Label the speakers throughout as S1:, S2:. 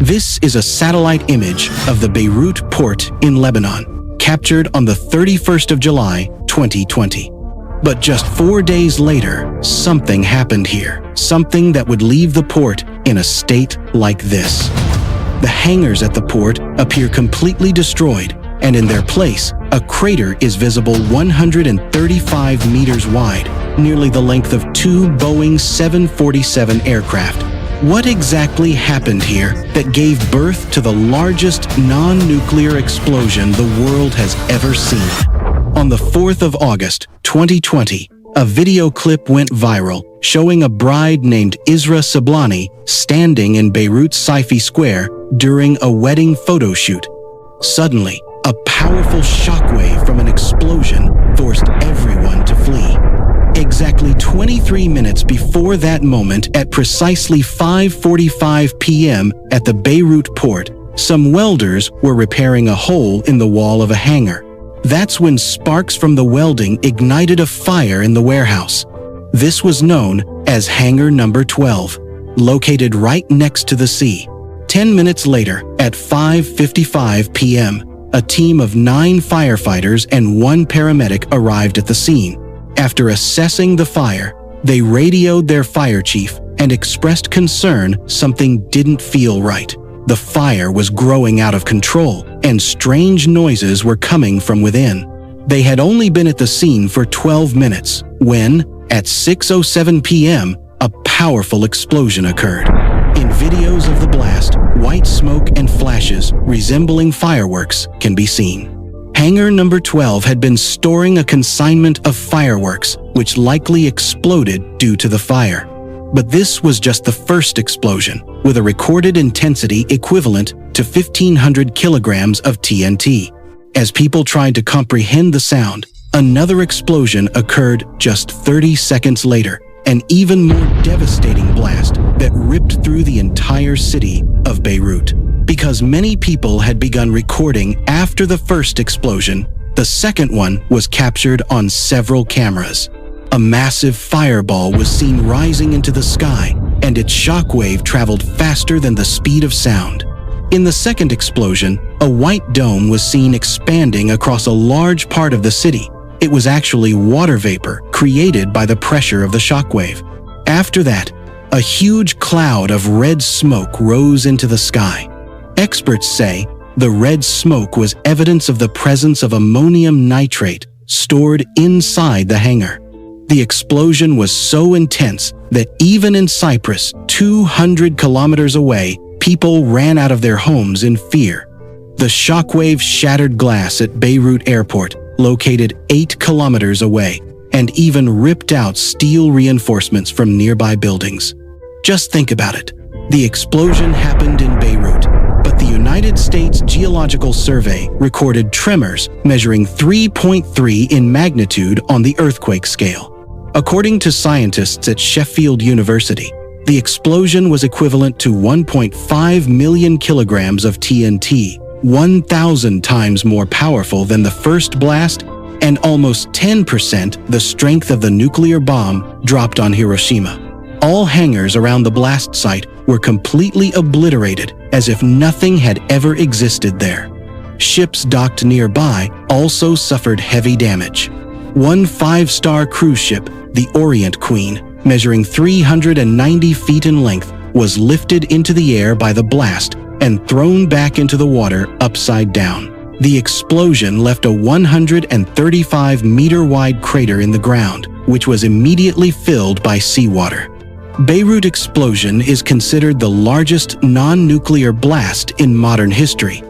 S1: This is a satellite image of the Beirut port in Lebanon, captured on the 31st of July, 2020. But just 4 days later, something happened here. Something that would leave the port in a state like this. The hangars at the port appear completely destroyed, and in their place, a crater is visible 135 meters wide, nearly the length of 2 Boeing 747 aircraft. What exactly happened here that gave birth to the largest non-nuclear explosion the world has ever seen? On the 4th of August, 2020, a video clip went viral showing a bride named Isra Sablani standing in Beirut's Saifi Square during a wedding photo shoot. Suddenly, a powerful shockwave from an explosion forced everyone to flee. Exactly 23 minutes before that moment, at precisely 5:45 p.m. at the Beirut port, some welders were repairing a hole in the wall of a hangar. That's when sparks from the welding ignited a fire in the warehouse. This was known as Hangar Number 12, located right next to the sea. 10 minutes later, at 5:55 p.m., a team of 9 firefighters and 1 paramedic arrived at the scene. After assessing the fire, they radioed their fire chief and expressed concern something didn't feel right. The fire was growing out of control, and strange noises were coming from within. They had only been at the scene for 12 minutes when, at 6:07 p.m., a powerful explosion occurred. In videos of the blast, white smoke and flashes resembling fireworks can be seen. Hangar Number 12 had been storing a consignment of fireworks, which likely exploded due to the fire. But this was just the first explosion, with a recorded intensity equivalent to 1,500 kilograms of TNT. As people tried to comprehend the sound, another explosion occurred just 30 seconds later, an even more devastating blast that ripped through the entire city of Beirut. Because many people had begun recording after the first explosion, the second one was captured on several cameras. A massive fireball was seen rising into the sky, and its shockwave traveled faster than the speed of sound. In the second explosion, a white dome was seen expanding across a large part of the city. It was actually water vapor created by the pressure of the shockwave. After that, a huge cloud of red smoke rose into the sky. Experts say the red smoke was evidence of the presence of ammonium nitrate stored inside the hangar. The explosion was so intense that even in Cyprus, 200 kilometers away, people ran out of their homes in fear. The shockwave shattered glass at Beirut Airport, located 8 kilometers away, and even ripped out steel reinforcements from nearby buildings. Just think about it. The explosion happened in Beirut, but the United States Geological Survey recorded tremors measuring 3.3 in magnitude on the earthquake scale. According to scientists at Sheffield University, the explosion was equivalent to 1.5 million kilograms of TNT, 1,000 times more powerful than the first blast, and almost 10% the strength of the nuclear bomb dropped on Hiroshima. All hangars around the blast site were completely obliterated, as if nothing had ever existed there. Ships docked nearby also suffered heavy damage. One 5-star cruise ship, the Orient Queen, measuring 390 feet in length, was lifted into the air by the blast and thrown back into the water upside down. The explosion left a 135-meter-wide crater in the ground, which was immediately filled by seawater. Beirut explosion is considered the largest non-nuclear blast in modern history.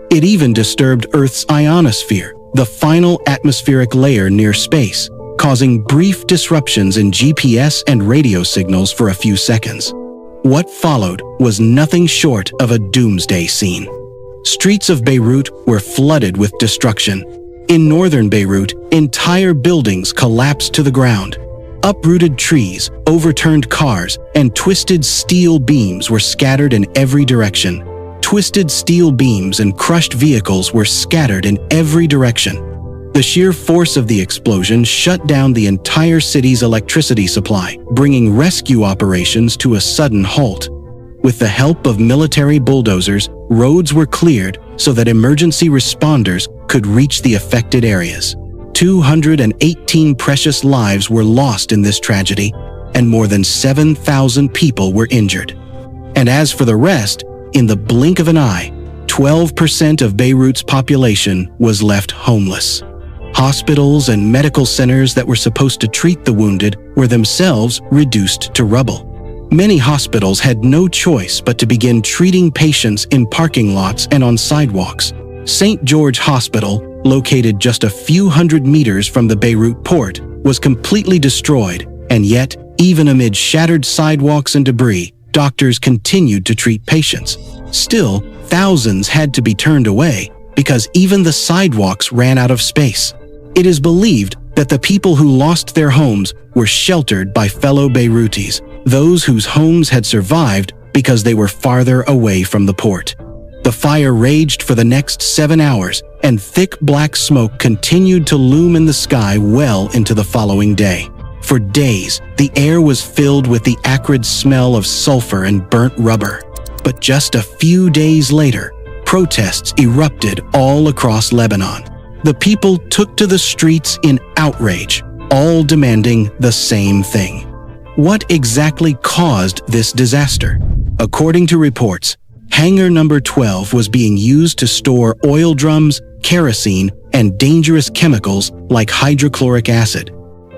S1: It even disturbed Earth's ionosphere, the final atmospheric layer near space, causing brief disruptions in GPS and radio signals for a few seconds. What followed was nothing short of a doomsday scene. Streets of Beirut were flooded with destruction. In northern Beirut, entire buildings collapsed to the ground. Uprooted trees, overturned cars, and twisted steel beams were scattered in every direction. Twisted steel beams and crushed vehicles were scattered in every direction. The sheer force of the explosion shut down the entire city's electricity supply, bringing rescue operations to a sudden halt. With the help of military bulldozers, roads were cleared so that emergency responders could reach the affected areas. 218 precious lives were lost in this tragedy, and more than 7,000 people were injured. And as for the rest, in the blink of an eye, 12% of Beirut's population was left homeless. Hospitals and medical centers that were supposed to treat the wounded were themselves reduced to rubble. Many hospitals had no choice but to begin treating patients in parking lots and on sidewalks. St. George Hospital, located just a few hundred meters from the Beirut port, was completely destroyed, and yet, even amid shattered sidewalks and debris, doctors continued to treat patients. Still, thousands had to be turned away because even the sidewalks ran out of space. It is believed that the people who lost their homes were sheltered by fellow Beirutis, those whose homes had survived because they were farther away from the port. The fire raged for the next 7 hours, and thick black smoke continued to loom in the sky well into the following day. For days, the air was filled with the acrid smell of sulfur and burnt rubber. But just a few days later, protests erupted all across Lebanon. The people took to the streets in outrage, all demanding the same thing. What exactly caused this disaster? According to reports, Hangar number 12 was being used to store oil drums, kerosene, and dangerous chemicals like hydrochloric acid.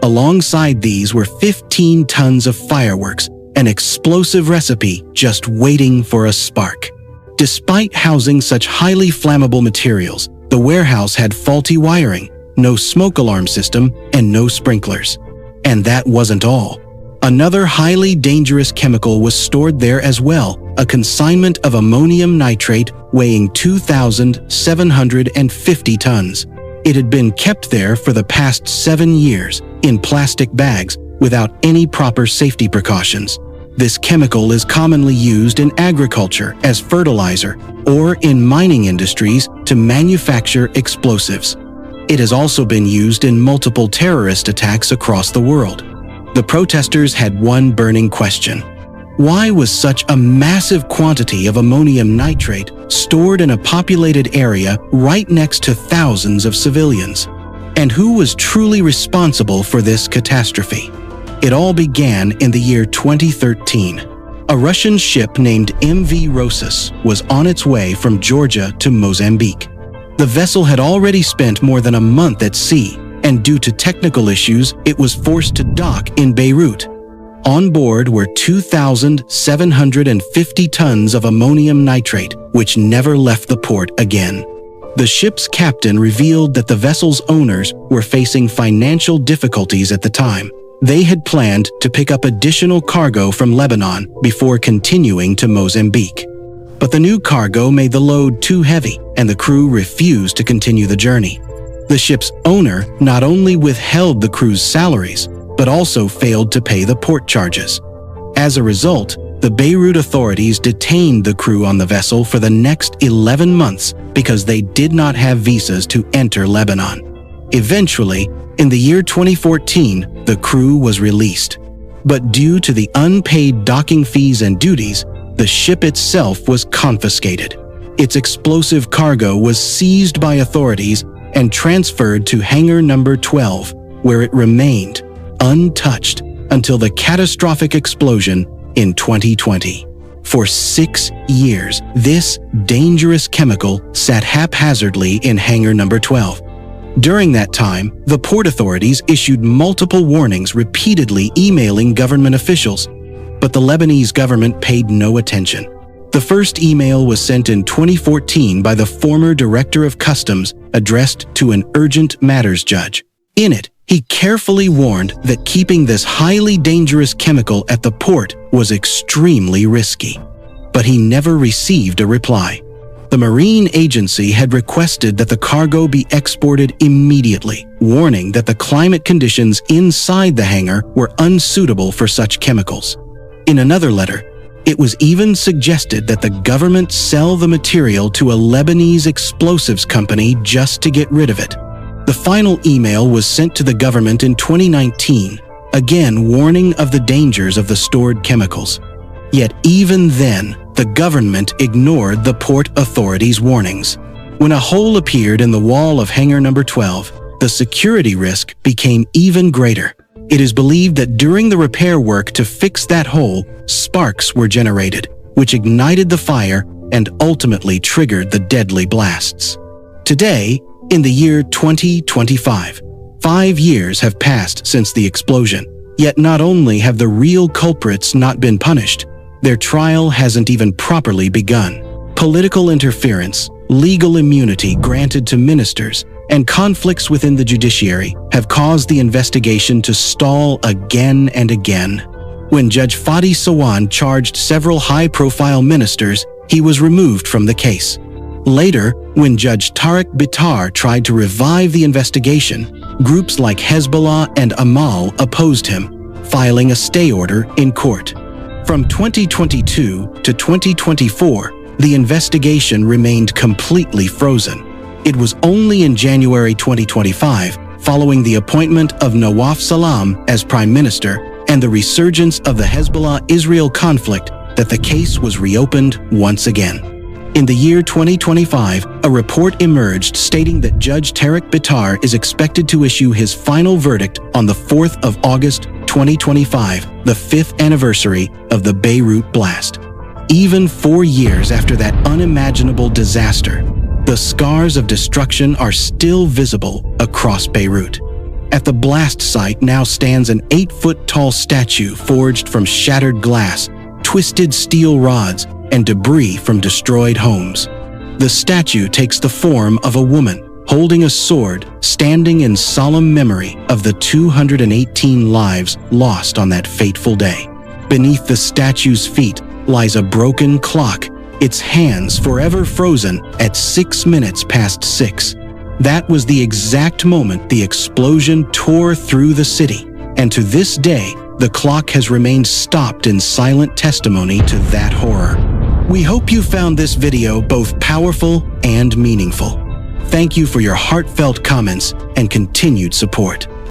S1: Alongside these were 15 tons of fireworks, an explosive recipe just waiting for a spark. Despite housing such highly flammable materials, the warehouse had faulty wiring, no smoke alarm system, and no sprinklers. And that wasn't all. Another highly dangerous chemical was stored there as well, a consignment of ammonium nitrate weighing 2,750 tons. It had been kept there for the past 7 years in plastic bags without any proper safety precautions. This chemical is commonly used in agriculture as fertilizer or in mining industries to manufacture explosives. It has also been used in multiple terrorist attacks across the world. The protesters had one burning question. Why was such a massive quantity of ammonium nitrate stored in a populated area right next to thousands of civilians? And who was truly responsible for this catastrophe? It all began in the year 2013. A Russian ship named MV Rosas was on its way from Georgia to Mozambique. The vessel had already spent more than a month at sea, and due to technical issues, it was forced to dock in Beirut. On board were 2,750 tons of ammonium nitrate, which never left the port again. The ship's captain revealed that the vessel's owners were facing financial difficulties at the time. They had planned to pick up additional cargo from Lebanon before continuing to Mozambique. But the new cargo made the load too heavy, and the crew refused to continue the journey. The ship's owner not only withheld the crew's salaries, but also failed to pay the port charges. As a result, the Beirut authorities detained the crew on the vessel for the next 11 months because they did not have visas to enter Lebanon. Eventually, in the year 2014, the crew was released. But due to the unpaid docking fees and duties, the ship itself was confiscated. Its explosive cargo was seized by authorities and transferred to Hangar number 12, where it remained untouched until the catastrophic explosion in 2020. For 6 years, this dangerous chemical sat haphazardly in Hangar number 12. During that time, the port authorities issued multiple warnings, repeatedly emailing government officials, but the Lebanese government paid no attention. The first email was sent in 2014 by the former Director of Customs, addressed to an urgent matters judge. In it, he carefully warned that keeping this highly dangerous chemical at the port was extremely risky. But he never received a reply. The Marine Agency had requested that the cargo be exported immediately, warning that the climate conditions inside the hangar were unsuitable for such chemicals. In another letter, it was even suggested that the government sell the material to a Lebanese explosives company just to get rid of it. The final email was sent to the government in 2019, again warning of the dangers of the stored chemicals. Yet even then, the government ignored the Port Authority's warnings. When a hole appeared in the wall of hangar number 12, the security risk became even greater. It is believed that during the repair work to fix that hole, sparks were generated, which ignited the fire and ultimately triggered the deadly blasts. Today, in the year 2025, 5 years have passed since the explosion. Yet not only have the real culprits not been punished, their trial hasn't even properly begun. Political interference, legal immunity granted to ministers, and conflicts within the judiciary have caused the investigation to stall again and again. When Judge Fadi Sawan charged several high-profile ministers, he was removed from the case. Later, when Judge Tariq Bitar tried to revive the investigation, groups like Hezbollah and Amal opposed him, filing a stay order in court. From 2022 to 2024, the investigation remained completely frozen. It was only in January 2025, following the appointment of Nawaf Salam as Prime Minister and the resurgence of the Hezbollah-Israel conflict, that the case was reopened once again. In the year 2025, a report emerged stating that Judge Tariq Bitar is expected to issue his final verdict on the 4th of August 2025, the 5th anniversary of the Beirut blast. Even 4 years after that unimaginable disaster, the scars of destruction are still visible across Beirut. At the blast site now stands an 8-foot-tall statue forged from shattered glass, twisted steel rods, and debris from destroyed homes. The statue takes the form of a woman holding a sword, standing in solemn memory of the 218 lives lost on that fateful day. Beneath the statue's feet lies a broken clock, its hands forever frozen at 6 minutes past 6. That was the exact moment the explosion tore through the city, and to this day, the clock has remained stopped in silent testimony to that horror. We hope you found this video both powerful and meaningful. Thank you for your heartfelt comments and continued support.